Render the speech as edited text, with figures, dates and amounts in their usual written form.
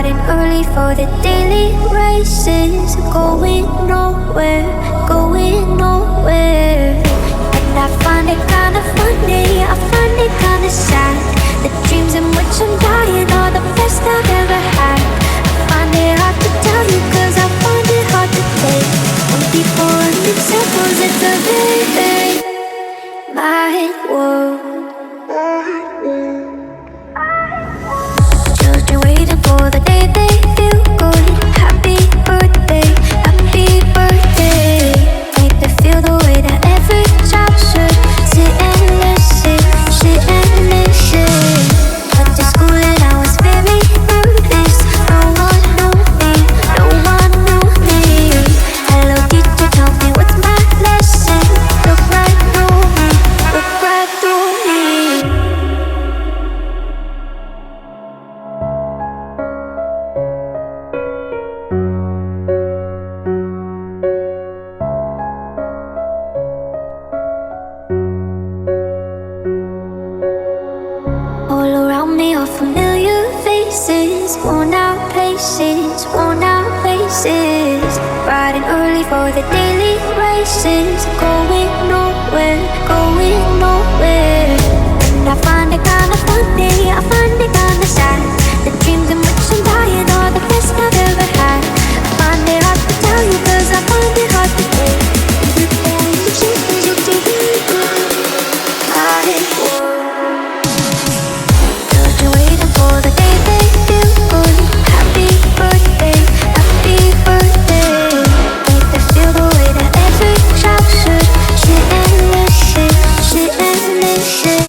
riding early for the daily races. Going nowhere, going nowhere. And I find it kinda funny, I find it kinda sad. The dreams in which I'm dying are the best I've ever had. I find it hard to tell you cause I find it hard to take. When people run in circles, it's a very, very mad world. Children waiting for the day they feel good. Happy birthday, happy birthday. Make me feel the way that every child should. Sit and listen, sit and listen. Went to school and I was very nervous. No one knew me, no one knew me. Hello teacher, tell me what's my lesson. Look right through me, look right through me. All around me are familiar faces, worn out places, worn out faces. Riding early for the day